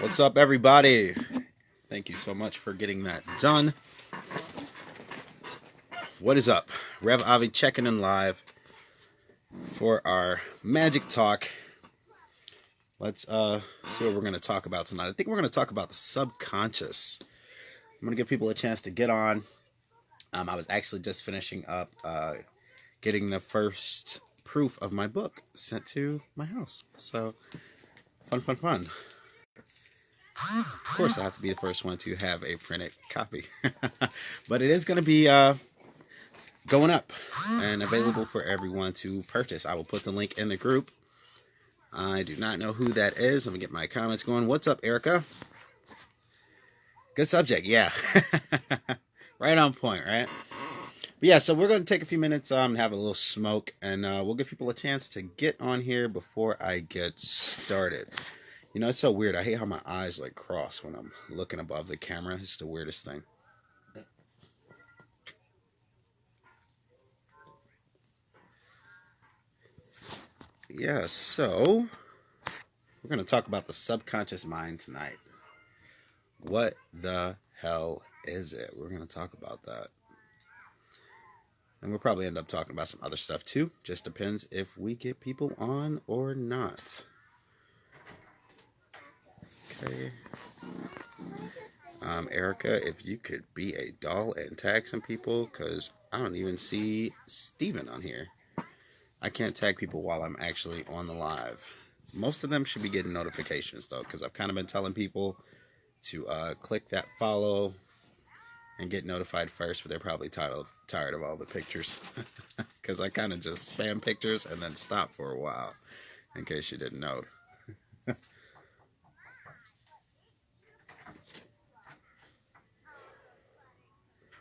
What's up, everybody? Thank you so much for getting that done. What is up? Rev Avi checking in live for our magic talk. Let's see what we're going to talk about tonight. I think we're going to talk about the subconscious. I'm going to give people a chance to get on. I was actually just finishing up getting the first proof of my book sent to my house. So, fun. Of course, I have to be the first one to have a printed copy. But it is going to be going up and available for everyone to purchase. I will put the link in the group. I do not know who that is. Let me get my comments going. What's up, Erica? Good subject, yeah. Right on point, right? But yeah, so we're going to take a few minutes, have a little smoke, and we'll give people a chance to get on here before I get started. You know, it's so weird. I hate how my eyes like cross when I'm looking above the camera. It's the weirdest thing. Yeah, so we're going to talk about the subconscious mind tonight. What the hell is it? We're going to talk about that. And we'll probably end up talking about some other stuff too. Just depends if we get people on or not. Okay. Erica, if you could be a doll and tag some people, because I don't even see Steven on here. I can't tag people while I'm actually on the live. Most of them should be getting notifications though, because I've kind of been telling people to click that follow and get notified first, but they're probably tired of all the pictures. Because I kind of just spam pictures and then stop for a while, in case you didn't know.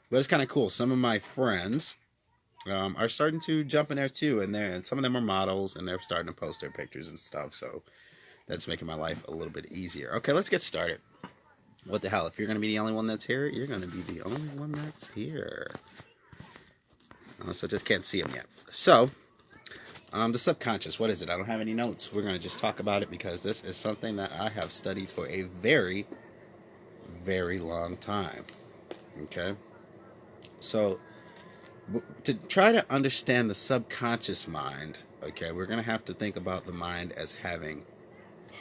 But it's kind of cool. Some of my friends are starting to jump in there too, and some of them are models, and they're starting to post their pictures and stuff. So that's making my life a little bit easier. Okay, let's get started. What the hell? If you're going to be the only one that's here, you're going to be the only one that's here. So I just can't see them yet. So, the subconscious, what is it? I don't have any notes. We're going to just talk about it because this is something that I have studied for a very, very long time. Okay? So, to try to understand the subconscious mind, okay, we're going to have to think about the mind as having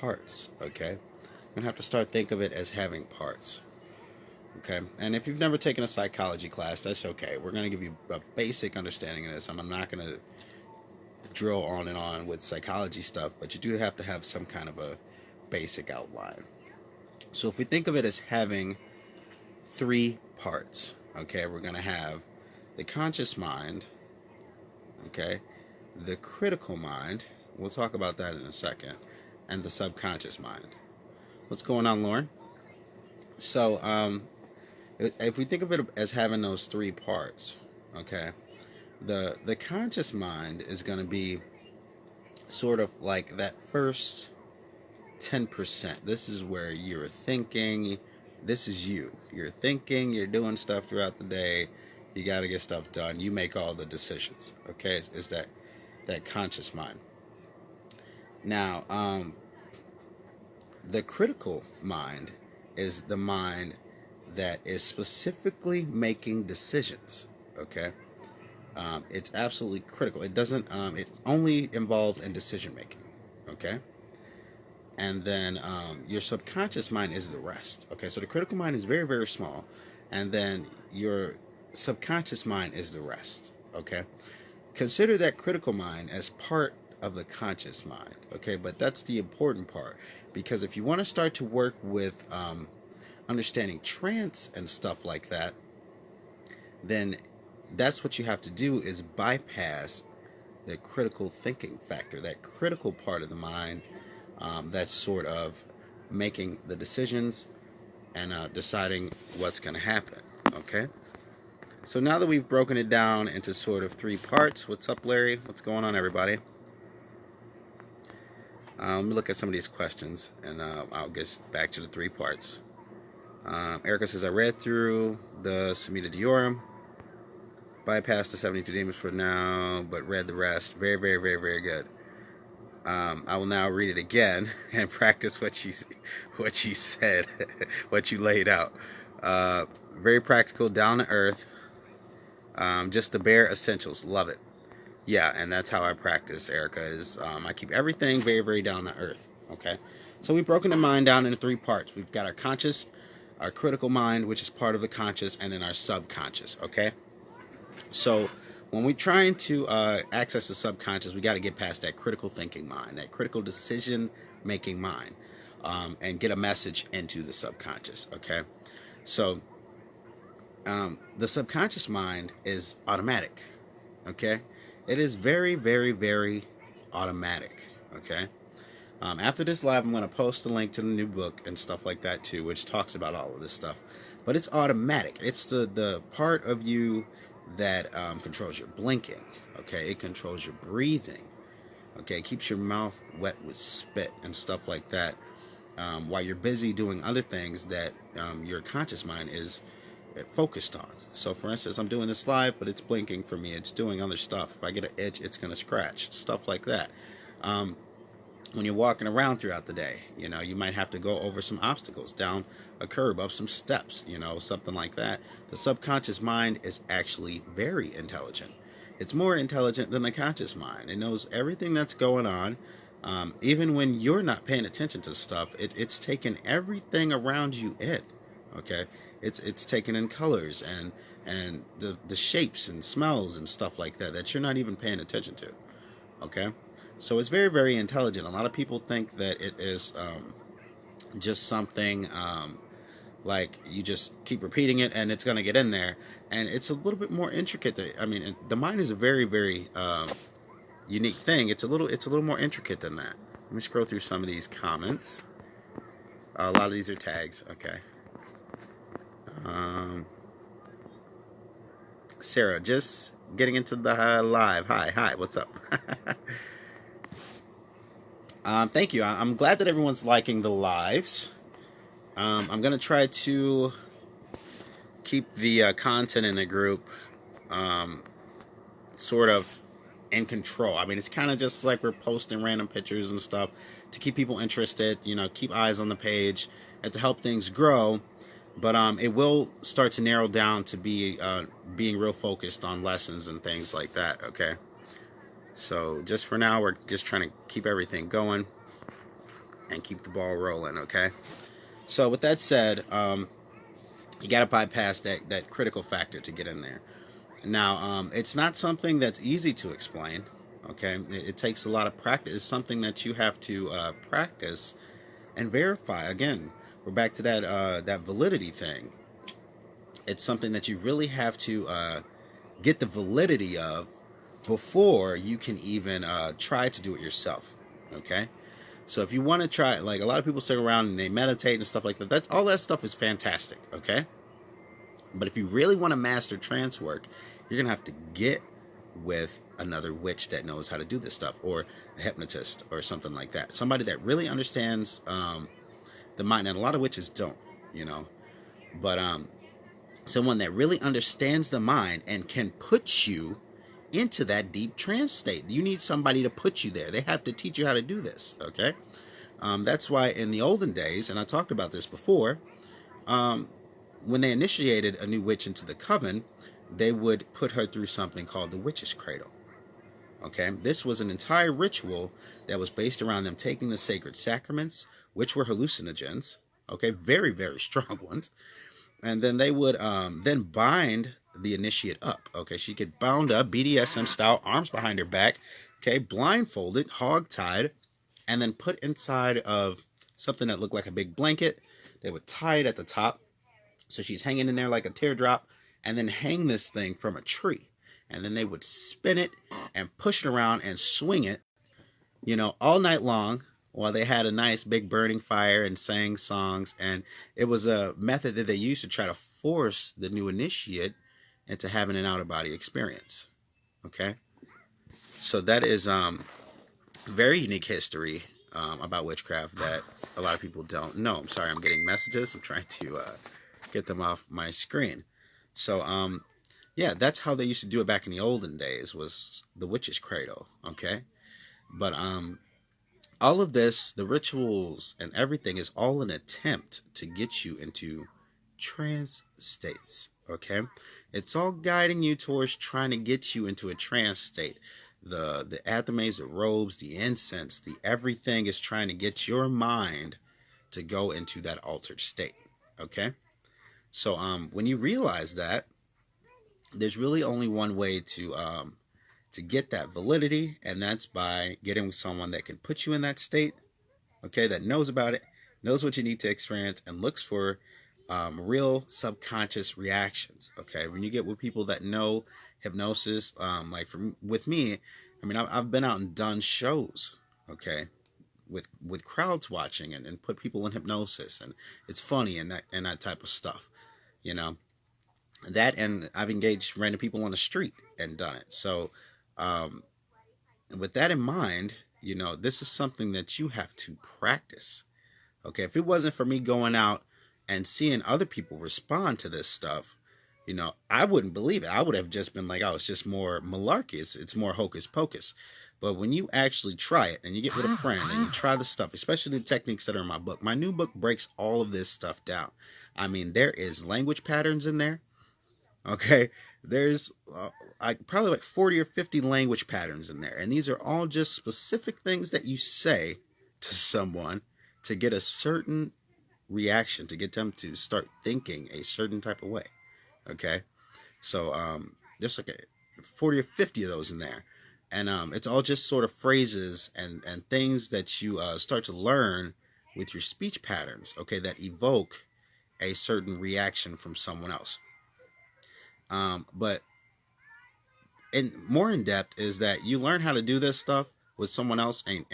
parts, okay? We're going to have to start think of it as having parts. Okay, and if you've never taken a psychology class, that's okay. We're going to give you a basic understanding of this. I'm not going to drill on and on with psychology stuff, but you do have to have some kind of a basic outline. So if we think of it as having three parts, okay, we're going to have the conscious mind, okay, the critical mind, we'll talk about that in a second, and the subconscious mind. What's going on, Lauren? So, if we think of it as having those three parts, okay, the conscious mind is going to be sort of like that first 10%. This is where you're thinking. This is you. You're thinking. You're doing stuff throughout the day. You got to get stuff done. You make all the decisions. Okay, is that conscious mind? Now, the critical mind is the mind that is specifically making decisions. Okay, it's absolutely critical. It doesn't. It's only involved in decision making. Okay, and then your subconscious mind is the rest. Okay, so the critical mind is very, very small, and then your subconscious mind is the rest. Okay, consider that critical mind as part of the conscious mind. Okay, but that's the important part, because if you want to start to work with understanding trance and stuff like that, then that's what you have to do, is bypass the critical thinking factor, that critical part of the mind, that's sort of making the decisions and deciding what's going to happen. Okay, so now that we've broken it down into sort of three parts, what's up, Larry? What's going on, everybody? Let me look at some of these questions, and I'll get back to the three parts. Erica says, I read through the Samhita Dioram, bypassed the 72 demons for now, but read the rest. Very, very, very, very good. I will now read it again and practice what you said, what you laid out. Very practical, down to earth, just the bare essentials. Love it. Yeah, and that's how I practice, Erica. Is I keep everything very, very down to earth. Okay, so we've broken the mind down into three parts. We've got our conscious, our critical mind, which is part of the conscious, and then our subconscious. Okay, so when we're trying to access the subconscious, we got to get past that critical thinking mind, that critical decision making mind, and get a message into the subconscious. Okay, so the subconscious mind is automatic. Okay, it is very, very, very automatic. Okay. After this live, I'm going to post a link to the new book and stuff like that too, which talks about all of this stuff. But it's automatic. It's the part of you that controls your blinking. Okay, it controls your breathing. Okay, it keeps your mouth wet with spit and stuff like that, while you're busy doing other things that your conscious mind is focused on. So, for instance, I'm doing this live, but it's blinking for me. It's doing other stuff. If I get an itch, it's going to scratch. Stuff like that. When you're walking around throughout the day, you might have to go over some obstacles, down a curb, up some steps, something like that. The subconscious mind is actually very intelligent. It's more intelligent than the conscious mind. It knows everything that's going on. Even when you're not paying attention to stuff, it's taking everything around you in. Okay, it's taking in colors and the shapes and smells and stuff like that you're not even paying attention to. Okay, so it's very, very intelligent. A lot of people think that it is just something like you just keep repeating it and it's going to get in there, and it's a little bit more intricate. The mind is a very, very unique thing. It's a little more intricate than that. Let me scroll through some of these comments. A lot of these are tags. Okay. Sarah, just getting into the live. Hi, what's up? Thank you. I'm glad that everyone's liking the lives. I'm going to try to keep the content in the group sort of in control. I mean, it's kind of just like we're posting random pictures and stuff to keep people interested, keep eyes on the page and to help things grow. But it will start to narrow down to being real focused on lessons and things like that. Okay. So just for now, we're just trying to keep everything going and keep the ball rolling. Okay. So with that said, you got to bypass that critical factor to get in there. Now, it's not something that's easy to explain. Okay. It takes a lot of practice. It's something that you have to practice and verify. Again, we're back to that validity thing. It's something that you really have to get the validity of before you can even try to do it yourself. Okay, so if you want to try, like a lot of people sit around and they meditate and stuff like that. That's all that stuff is fantastic. Okay, but if you really want to master trance work, you're gonna have to get with another witch that knows how to do this stuff, or a hypnotist or something like that. Somebody that really understands the mind, and a lot of witches don't, but someone that really understands the mind and can put you into that deep trance state. You need somebody to put you there. They have to teach you how to do this. Okay, that's why in the olden days, and I talked about this before, when they initiated a new witch into the coven, they would put her through something called the witch's cradle. Okay, this was an entire ritual that was based around them taking the sacred sacraments, which were hallucinogens. Okay, very, very strong ones. And then they would then bind the initiate up. Okay, she get bound up, BDSM style, arms behind her back. Okay, blindfolded, hog-tied, and then put inside of something that looked like a big blanket. They would tie it at the top, so she's hanging in there like a teardrop, and then hang this thing from a tree. And then they would spin it and push it around and swing it, all night long, while they had a nice big burning fire and sang songs. And it was a method that they used to try to force the new initiate into having an out-of-body experience. Okay? So that is very unique history about witchcraft that a lot of people don't know. I'm sorry, I'm getting messages. I'm trying to get them off my screen. So, yeah, that's how they used to do it back in the olden days, was the witch's cradle. Okay? But all of this, the rituals and everything, is all an attempt to get you into trance states. Okay, it's all guiding you towards trying to get you into a trance state. The athames, the robes, the incense, the everything is trying to get your mind to go into that altered state. Okay, so when you realize that, there's really only one way to get that validity, and that's by getting with someone that can put you in that state, okay, that knows about it, knows what you need to experience, and looks for real subconscious reactions. Okay, when you get with people that know hypnosis, like with me, I mean, I've been out and done shows, okay, with crowds watching, and put people in hypnosis, and it's funny, and that type of stuff, you know. That, and I've engaged random people on the street and done it. So um, with that in mind, you know, this is something that you have to practice. Okay, if it wasn't for me going out and seeing other people respond to this stuff, you know, I wouldn't believe it. I would have just been like, oh, it's just more malarkey. It's more hocus pocus. But when you actually try it and you get with a friend and you try the stuff, especially the techniques that are in my book, my new book breaks all of this stuff down. I mean, there is language patterns in there. Okay, there's probably like 40 or 50 language patterns in there, and these are all just specific things that you say to someone to get a certain reaction, to get them to start thinking a certain type of way. Okay, so there's like 40 or 50 of those in there, and it's all just sort of phrases and things that you start to learn with your speech patterns, okay, that evoke a certain reaction from someone else. But and more in depth is that you learn how to do this stuff with someone else, and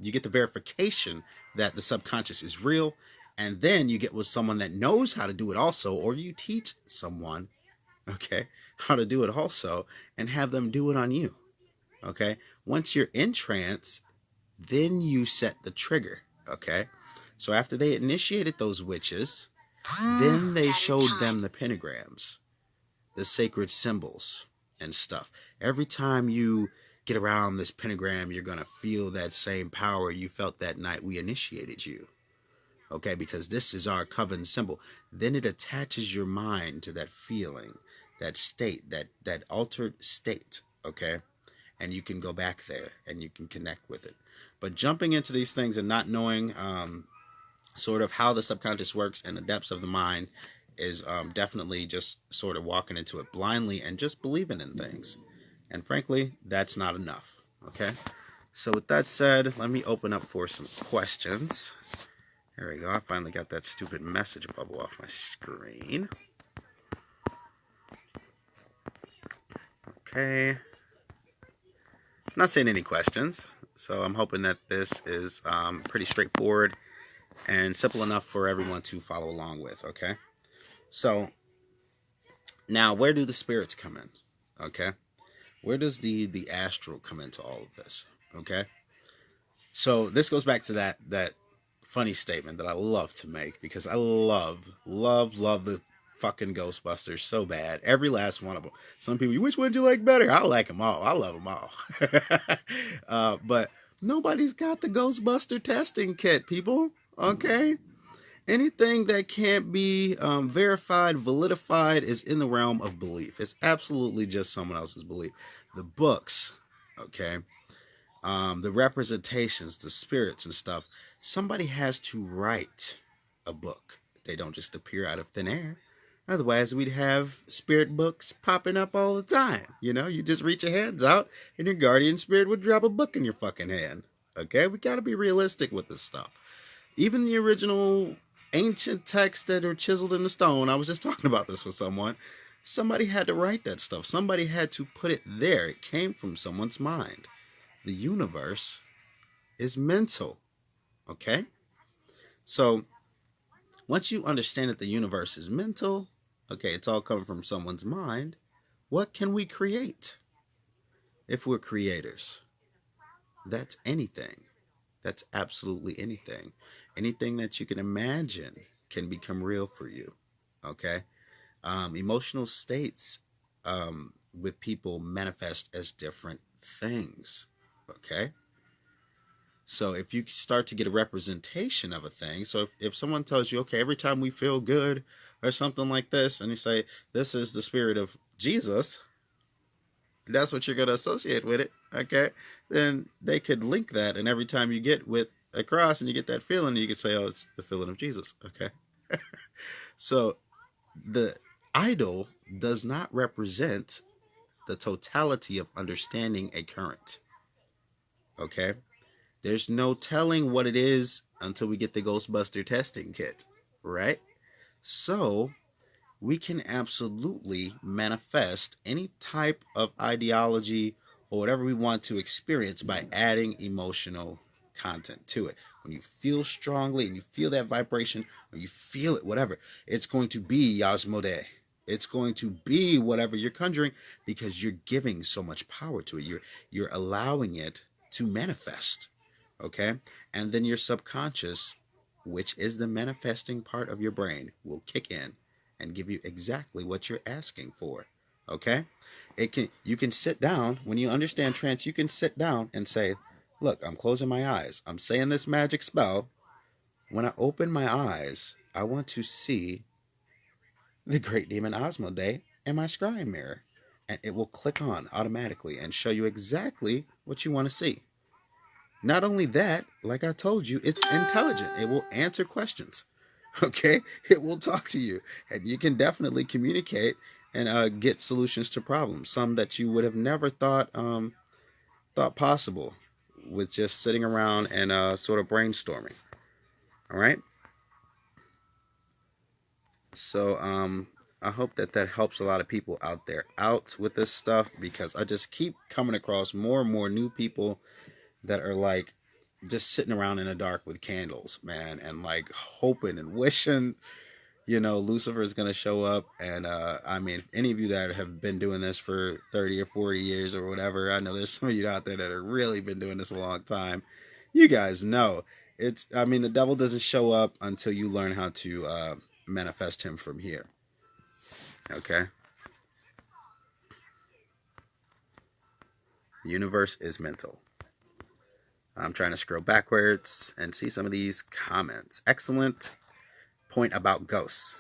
you get the verification that the subconscious is real, and then you get with someone that knows how to do it also, or you teach someone, okay, how to do it also, and have them do it on you. Okay, once you're in trance, then you set the trigger. Okay, so after they initiated those witches, then they showed them the pentagrams, the sacred symbols and stuff. Every time you get around this pentagram, you're going to feel that same power you felt that night we initiated you. Okay, because this is our coven symbol. Then it attaches your mind to that feeling, that state, that altered state. Okay, and you can go back there and you can connect with it. But jumping into these things and not knowing sort of how the subconscious works and the depths of the mind is definitely just sort of walking into it blindly and just believing in things. And frankly, that's not enough. Okay, so with that said, let me open up for some questions. There we go. I finally got that stupid message bubble off my screen. Okay, I'm not seeing any questions, so I'm hoping that this is pretty straightforward and simple enough for everyone to follow along with. Okay, so now where do the spirits come in? Okay, where does the astral come into all of this? Okay, so this goes back to that funny statement that I love to make, because I love the fucking Ghostbusters so bad. Every last one of them. Some people, which one do you like better? I like them all. I love them all. But nobody's got the Ghostbuster testing kit, people. Okay, anything that can't be verified, validified is in the realm of belief. It's absolutely just someone else's belief. The books, okay, the representations, the spirits and stuff, somebody has to write a book. They don't just appear out of thin air. Otherwise, we'd have spirit books popping up all the time. You know, you just reach your hands out and your guardian spirit would drop a book in your fucking hand. Okay, we got to be realistic with this stuff. Even the original ancient texts that are chiseled in the stone, I was just talking about this with someone. Somebody had to write that stuff. Somebody had to put it there. It came from someone's mind. The universe is mental. Okay? So, once you understand that the universe is mental, okay, it's all coming from someone's mind, what can we create? If we're creators, that's anything. That's absolutely anything. Anything that you can imagine can become real for you. Okay? Emotional states with people manifest as different things. Okay? So if you start to get a representation of a thing, so if someone tells you, okay, every time we feel good or something like this, and you say, this is the spirit of Jesus, that's what you're going to associate with it, okay? Then they could link that, and every time you get with a cross and you get that feeling, you could say, oh, it's the feeling of Jesus, okay? So the idol does not represent the totality of understanding a current, okay? There's no telling what it is until we get the Ghostbuster testing kit, right? So we can absolutely manifest any type of ideology or whatever we want to experience by adding emotional content to it. When you feel strongly and you feel that vibration, or you feel it, whatever, it's going to be Yasmode. It's going to be whatever you're conjuring because you're giving so much power to it. You're allowing it to manifest. Okay? And then your subconscious, which is the manifesting part of your brain, will kick in and give you exactly what you're asking for. Okay? You can sit down when you understand trance, you can sit down and say, look, I'm closing my eyes. I'm saying this magic spell. When I open my eyes, I want to see the great demon Asmodee in my scrying mirror. And it will click on automatically and show you exactly what you want to see. Not only that, like I told you, it's intelligent. It will answer questions. Okay? It will talk to you. And you can definitely communicate and get solutions to problems. Some that you would have never thought possible with just sitting around and sort of brainstorming. All right? So I hope that that helps a lot of people out there out with this stuff because I just keep coming across more and more new people that are like just sitting around in the dark with candles, man, and like hoping and wishing, Lucifer is going to show up. And I mean, if any of you that have been doing this for 30 or 40 years or whatever, I know there's some of you out there that have really been doing this a long time. You guys know I mean, the devil doesn't show up until you learn how to manifest him from here. Okay? The universe is mental. I'm trying to scroll backwards and see some of these comments. Excellent point about ghosts.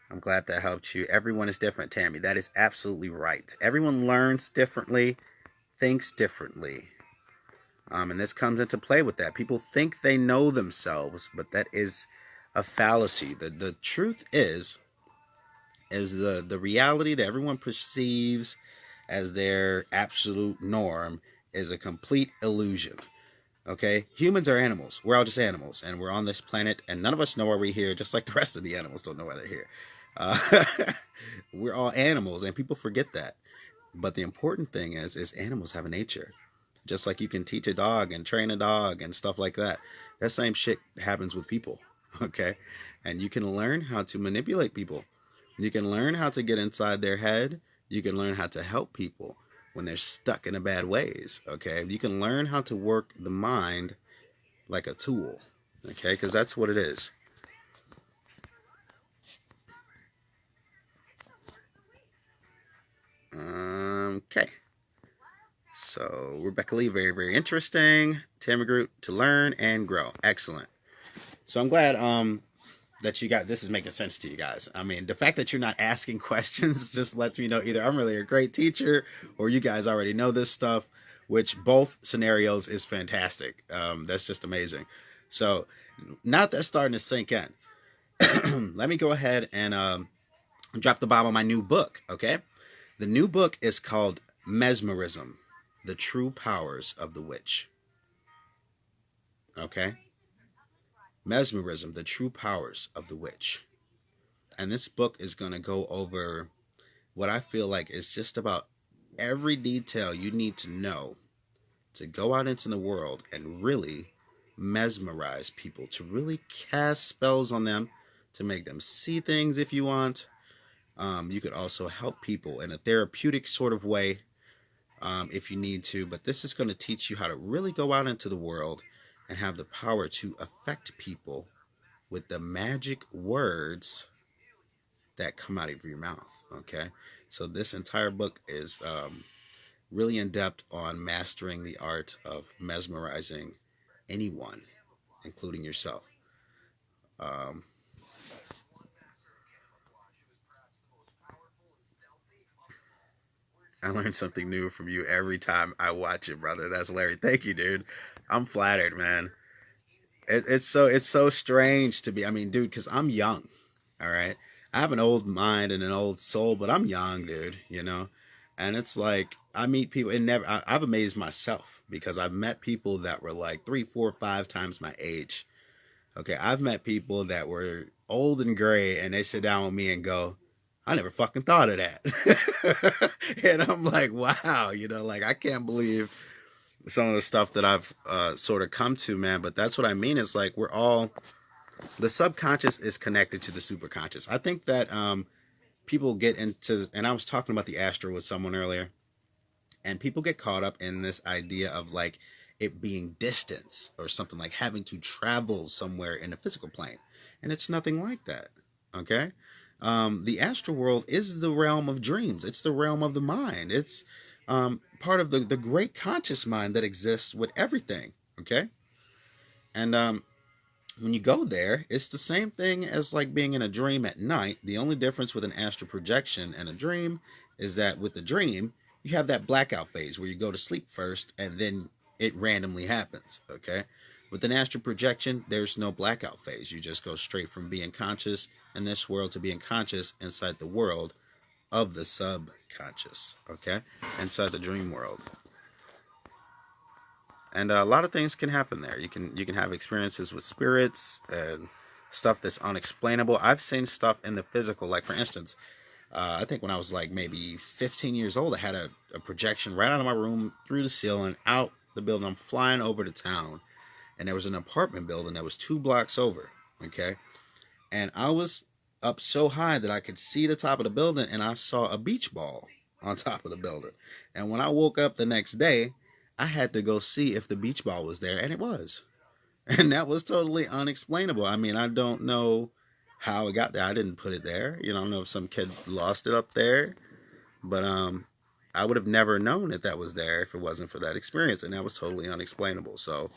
I'm glad that helped you. Everyone is different, Tammy. That is absolutely right. Everyone learns differently, thinks differently. And this comes into play with that. People think they know themselves, but that is a fallacy. The truth is the reality that everyone perceives as their absolute norm is a complete illusion. Okay? Humans are animals. We're all just animals, and we're on this planet, and none of us know why we're here, just like the rest of the animals don't know why they're here. We're all animals, and people forget that. But the important thing is animals have a nature. Just like you can teach a dog and train a dog and stuff like that. That same shit happens with people. Okay? And you can learn how to manipulate people. You can learn how to get inside their head. You can learn how to help people when they're stuck in a bad ways. Okay? You can learn how to work the mind like a tool. Okay? Because that's what it is. Okay. So Rebecca Lee, very, very interesting. Tammy Groot, to learn and grow. Excellent. So I'm glad that you got this is making sense to you guys. I mean, the fact that you're not asking questions just lets me know either I'm really a great teacher or you guys already know this stuff, which both scenarios is fantastic. That's just amazing. So now that's starting to sink in, let me go ahead and drop the bomb on my new book, okay? The new book is called Mesmerism, The True Powers of the Witch. Okay? Mesmerism, The True Powers of the Witch. And this book is going to go over what I feel like is just about every detail you need to know to go out into the world and really mesmerize people, to really cast spells on them, to make them see things if you want. You could also help people in a therapeutic sort of way if you need to. But this is going to teach you how to really go out into the world and have the power to affect people with the magic words that come out of your mouth. Okay? So this entire book is really in depth on mastering the art of mesmerizing anyone, including yourself. Um, I learn something new from you every time I watch it, brother. That's hilarious. Thank you, dude. I'm flattered, man. It's so strange to be. I mean, dude, because I'm young. All right, I have an old mind and an old soul, but I'm young, dude. And it's like I meet people. I've amazed myself because I've met people that were like 3, 4, 5 times my age. Okay, I've met people that were old and gray, and they sit down with me and go, "I never fucking thought of that." And I'm like, "Wow," like I can't believe some of the stuff that I've sort of come to, man. But that's what I mean. It's like the subconscious is connected to the superconscious. I think that people get into, and I was talking about the astral with someone earlier, and people get caught up in this idea of like it being distance or something, like having to travel somewhere in a physical plane. And it's nothing like that. Okay. The astral world is the realm of dreams. It's the realm of the mind. It's part of the great conscious mind that exists with everything. Okay. And when you go there, it's the same thing as like being in a dream at night. The only difference with an astral projection and a dream is that with the dream, you have that blackout phase where you go to sleep first and then it randomly happens. Okay. With an astral projection, there's no blackout phase. You just go straight from being conscious in this world to being conscious inside the world of the subconscious. Okay. Inside the dream world. And a lot of things can happen there. You can have experiences with spirits and stuff that's unexplainable. I've seen stuff in the physical, like for instance, I think when I was like maybe 15 years old, I had a projection right out of my room through the ceiling, out the building. I'm flying over to town, and there was an apartment building that was 2 blocks over. Okay, and I was up so high that I could see the top of the building, and I saw a beach ball on top of the building. And when I woke up the next day, I had to go see if the beach ball was there, and it was. And that was totally unexplainable. I mean, I don't know how it got there. I didn't put it there. I don't know if some kid lost it up there, but I would have never known that was there if it wasn't for that experience, and that was totally unexplainable. So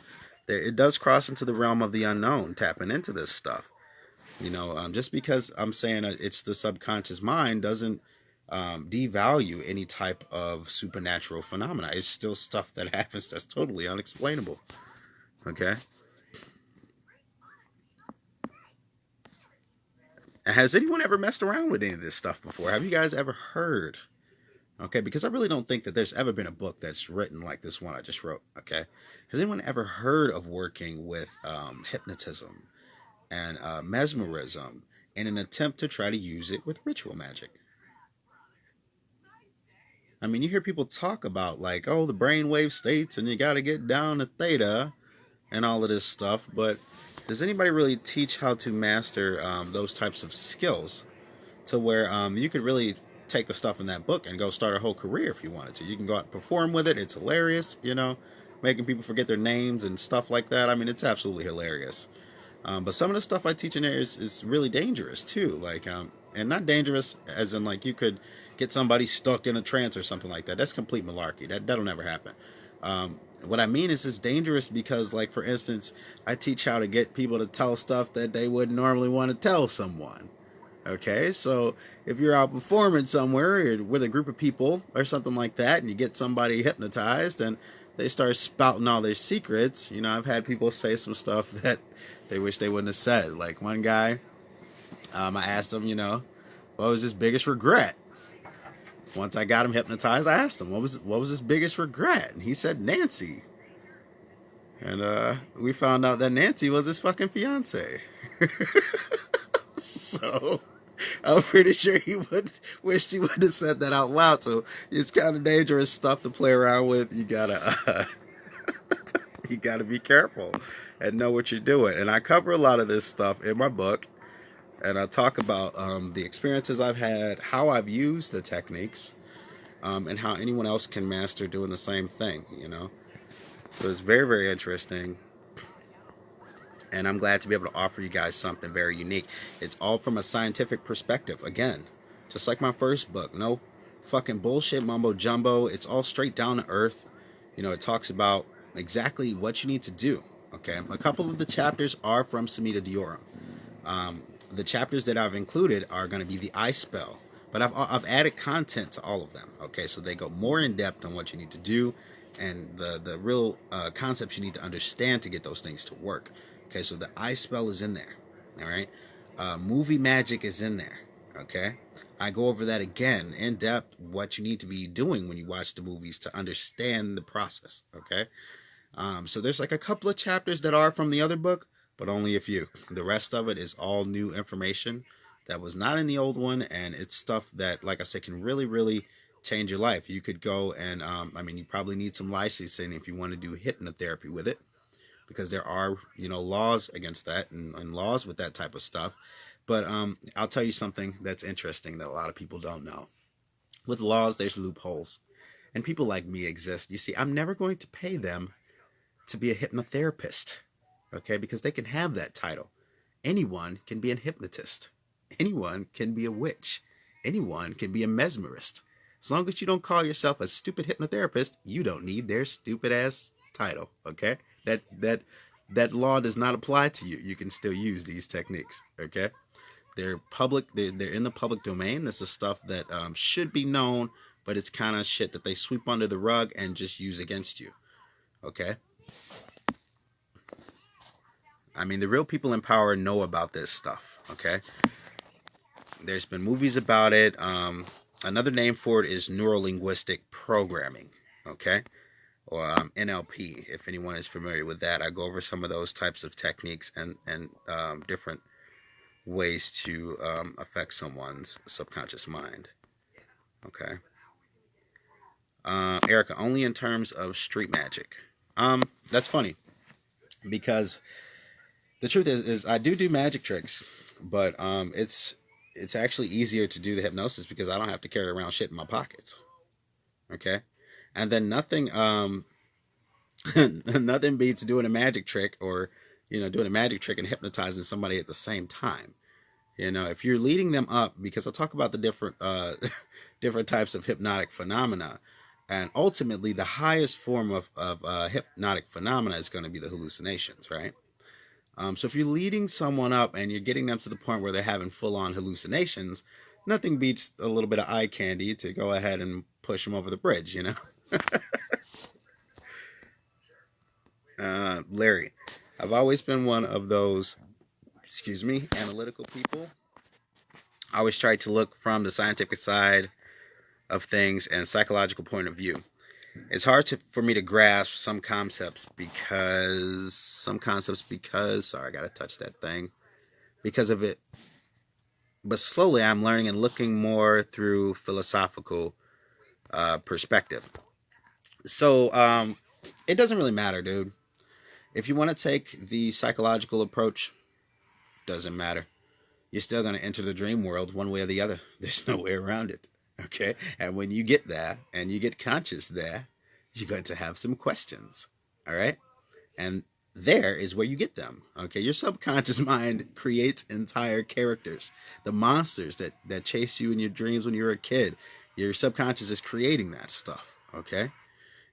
it does cross into the realm of the unknown, tapping into this stuff. Just because I'm saying it's the subconscious mind doesn't devalue any type of supernatural phenomena. It's still stuff that happens that's totally unexplainable. Okay. Has anyone ever messed around with any of this stuff before? Have you guys ever heard? Okay, because I really don't think that there's ever been a book that's written like this one I just wrote. Okay, has anyone ever heard of working with hypnotism and mesmerism in an attempt to try to use it with ritual magic? I mean, you hear people talk about like, oh, the brainwave states, and you got to get down to theta and all of this stuff, but does anybody really teach how to master those types of skills to where you could really take the stuff in that book and go start a whole career if you wanted to? You can go out and perform with it. It's hilarious, making people forget their names and stuff like that. I mean, it's absolutely hilarious. But some of the stuff I teach in there is really dangerous too. Like, and not dangerous as in like you could get somebody stuck in a trance or something like that. That's complete malarkey. That'll never happen. What I mean is it's dangerous because, like, for instance, I teach how to get people to tell stuff that they wouldn't normally want to tell someone. Okay, so if you're out performing somewhere or with a group of people or something like that, and you get somebody hypnotized and they start spouting all their secrets, I've had people say some stuff that they wish they wouldn't have said. Like one guy, I asked him, what was his biggest regret? Once I got him hypnotized, I asked him, what was his biggest regret? And he said Nancy. And we found out that Nancy was his fucking fiance. So I'm pretty sure he wished he would have said that out loud. So it's kind of dangerous stuff to play around with. You gotta you gotta be careful and know what you're doing. And I cover a lot of this stuff in my book, and I talk about the experiences I've had, how I've used the techniques, and how anyone else can master doing the same thing. So it's very, very interesting. And I'm glad to be able to offer you guys something very unique. It's all from a scientific perspective. Again, just like my first book. No fucking bullshit mumbo jumbo. It's all straight down to earth. It talks about exactly what you need to do. Okay, a couple of the chapters are from Samita Dioram. Um, the chapters that I've included are going to be the I spell, but I've added content to all of them. Okay, so they go more in depth on what you need to do and the real concepts you need to understand to get those things to work. Okay, so the I spell is in there. All right, movie magic is in there. Okay, I go over that again in depth, what you need to be doing when you watch the movies to understand the process. Okay, so there's like a couple of chapters that are from the other book, but only a few. The rest of it is all new information that was not in the old one, and it's stuff that, like I said, can really, really change your life. You could go and, I mean, you probably need some licensing if you want to do hypnotherapy with it, because there are, laws against that and laws with that type of stuff. But I'll tell you something that's interesting that a lot of people don't know. With laws, there's loopholes, and people like me exist. You see, I'm never going to pay them to be a hypnotherapist, okay? Because they can have that title. Anyone can be a hypnotist. Anyone can be a witch. Anyone can be a mesmerist. As long as you don't call yourself a stupid hypnotherapist, you don't need their stupid ass title, okay? That law does not apply to you. You can still use these techniques, okay? They're public. They're in the public domain. This is stuff that should be known, but it's kind of shit that they sweep under the rug and just use against you, okay? I mean, the real people in power know about this stuff, okay? There's been movies about it. Another name for it is neurolinguistic programming, okay? Or NLP, if anyone is familiar with that. I go over some of those types of techniques and different ways to affect someone's subconscious mind, okay? Erica, only in terms of street magic. That's funny because the truth is I do magic tricks, but it's actually easier to do the hypnosis because I don't have to carry around shit in my pockets. Okay, and then nothing nothing beats doing a magic trick or doing a magic trick and hypnotizing somebody at the same time. If you're leading them up, because I'll talk about the different different types of hypnotic phenomena. And ultimately, the highest form of hypnotic phenomena is going to be the hallucinations, right? So if you're leading someone up and you're getting them to the point where they're having full-on hallucinations, nothing beats a little bit of eye candy to go ahead and push them over the bridge, Larry, I've always been one of those, analytical people. I always try to look from the scientific side of things and psychological point of view. It's hard for me to grasp some concepts because sorry, I gotta touch that thing because of it. But slowly I'm learning and looking more through philosophical perspective. So it doesn't really matter, dude. If you want to take the psychological approach, doesn't matter. You're still going to enter the dream world one way or the other. There's no way around it. Okay? And when you get there and you get conscious there, you're going to have some questions. All right? And there is where you get them. Okay? Your subconscious mind creates entire characters. The monsters that chase you in your dreams when you're a kid, your subconscious is creating that stuff. Okay?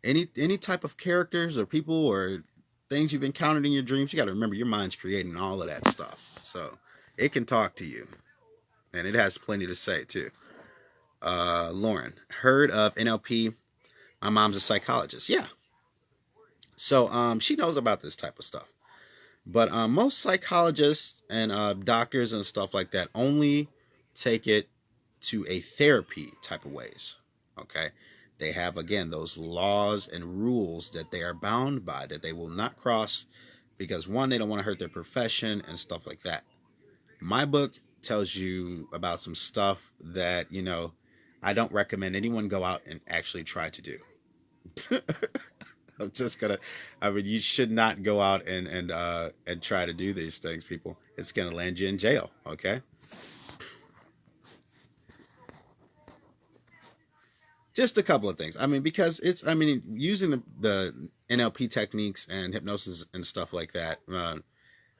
Any type of characters or people or things you've encountered in your dreams, you got to remember your mind's creating all of that stuff. So it can talk to you. And it has plenty to say too. Lauren, heard of NLP? My mom's a psychologist. Yeah. So she knows about this type of stuff. But most psychologists and doctors and stuff like that only take it to a therapy type of ways. Okay. They have, again, those laws and rules that they are bound by that they will not cross because, one, they don't want to hurt their profession and stuff like that. My book tells you about some stuff that, I don't recommend anyone go out and actually try to do. You should not go out and try to do these things, people. It's gonna land you in jail, okay? Just a couple of things. Because using the NLP techniques and hypnosis and stuff like that.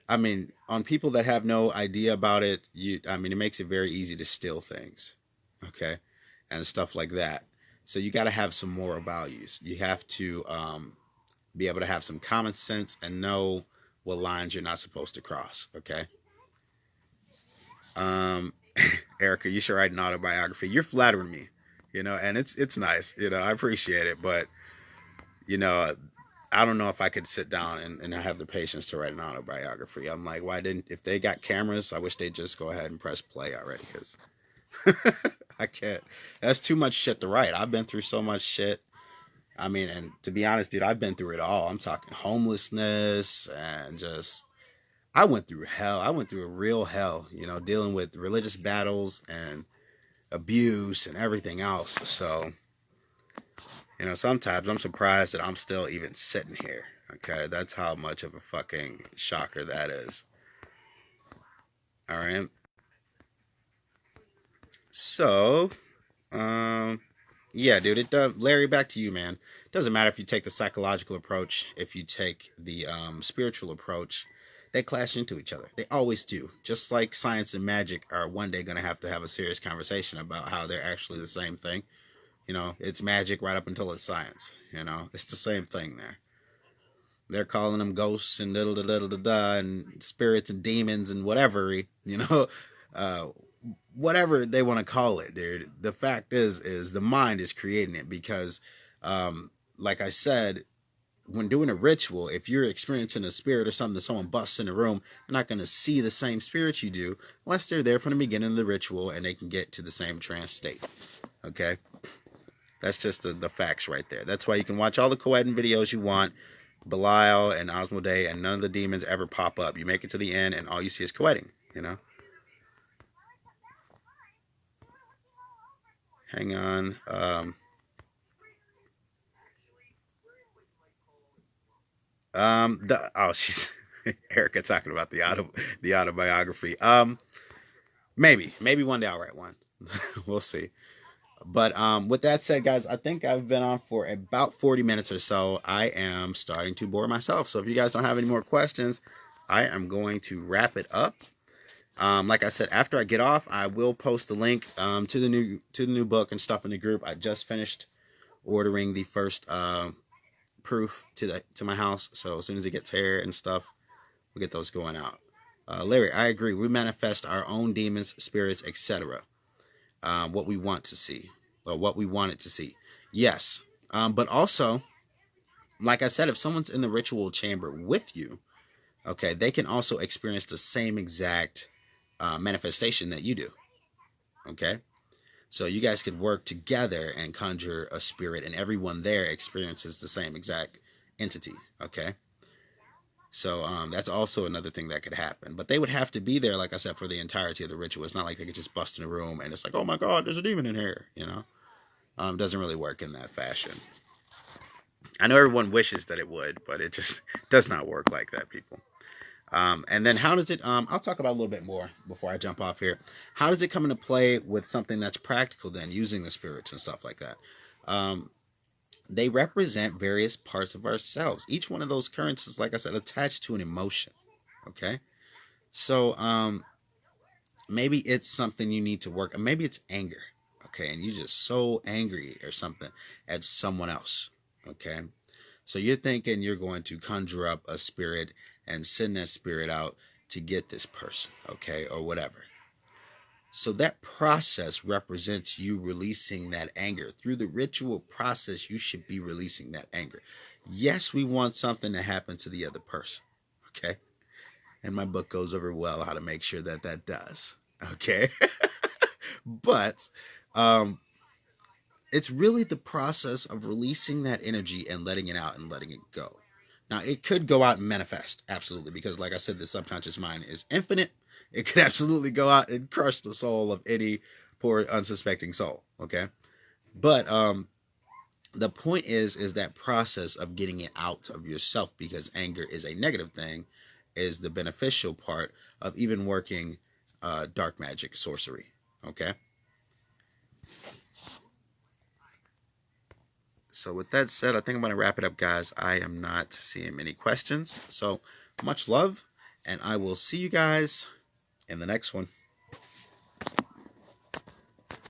On people that have no idea about it, it makes it very easy to steal things, okay, and stuff like that. So you got to have some moral values. You have to be able to have some common sense and know what lines you're not supposed to cross. Okay. Um, Erica, you should write an autobiography. You're flattering me, and it's nice. I appreciate it, but you know, I don't know if I could sit down and have the patience to write an autobiography. I'm like, why didn't, if they got cameras, I wish they'd just go ahead and press play already, because I can't. That's too much shit to write. I've been through so much shit. I mean, and to be honest, dude, I've been through it all. I'm talking homelessness and just, I went through hell. I went through a real hell, dealing with religious battles and abuse and everything else. So, sometimes I'm surprised that I'm still even sitting here. Okay, that's how much of a fucking shocker that is. All right. So, yeah, dude. It does. Larry, back to you, man. It doesn't matter if you take the psychological approach, if you take the spiritual approach. They clash into each other. They always do. Just like science and magic are one day going to have a serious conversation about how they're actually the same thing. It's magic right up until it's science. It's the same thing there. They're calling them ghosts and and spirits and demons and whatever, uh, whatever they want to call it, dude. The fact is the mind is creating it because, like I said, when doing a ritual, if you're experiencing a spirit or something that someone busts in a room, you're not going to see the same spirit you do unless they're there from the beginning of the ritual and they can get to the same trance state. Okay? That's just the facts right there. That's why you can watch all the Coedin videos you want, Belial and Asmodee, and none of the demons ever pop up. You make it to the end and all you see is Coedin, Hang on. She's Erica talking about the autobiography. Maybe one day I'll write one. We'll see. But with that said, guys, I think I've been on for about 40 minutes or so. I am starting to bore myself. So if you guys don't have any more questions, I am going to wrap it up. Like I said, after I get off, I will post the link to the new book and stuff in the group. I just finished ordering the first proof to my house. So as soon as it gets here and stuff, we'll get those going out. Larry, I agree. We manifest our own demons, spirits, etc. What we want to see, or what we want it to see. Yes. But also, like I said, if someone's in the ritual chamber with you, okay, they can also experience the same exact manifestation that you do. Okay. So you guys could work together and conjure a spirit, and everyone there experiences the same exact entity. Okay. So that's also another thing that could happen. But they would have to be there, like I said, for the entirety of the ritual. It's not like they could just bust in a room and it's like, oh my God, there's a demon in here. Doesn't really work in that fashion. I know everyone wishes that it would, but it just does not work like that, people. And then how does it, I'll talk about a little bit more before I jump off here. How does it come into play with something that's practical then, using the spirits and stuff like that? They represent various parts of ourselves. Each one of those currents is, like I said, attached to an emotion. Okay. So, maybe it's something you need to work, and maybe it's anger. Okay. And you're just so angry or something at someone else. Okay. So you're thinking you're going to conjure up a spirit and send that spirit out to get this person. Okay. Or whatever. So that process represents you releasing that anger. Through the ritual process, you should be releasing that anger. Yes, we want something to happen to the other person. Okay. And my book goes over well how to make sure that that does. Okay. But it's really the process of releasing that energy and letting it out and letting it go. Now, it could go out and manifest, absolutely, because like I said, the subconscious mind is infinite. It could absolutely go out and crush the soul of any poor, unsuspecting soul, okay? But the point is that process of getting it out of yourself, because anger is a negative thing, is the beneficial part of even working dark magic, sorcery, okay? So with that said, I think I'm going to wrap it up, guys. I am not seeing many questions. So much love, and I will see you guys in the next one.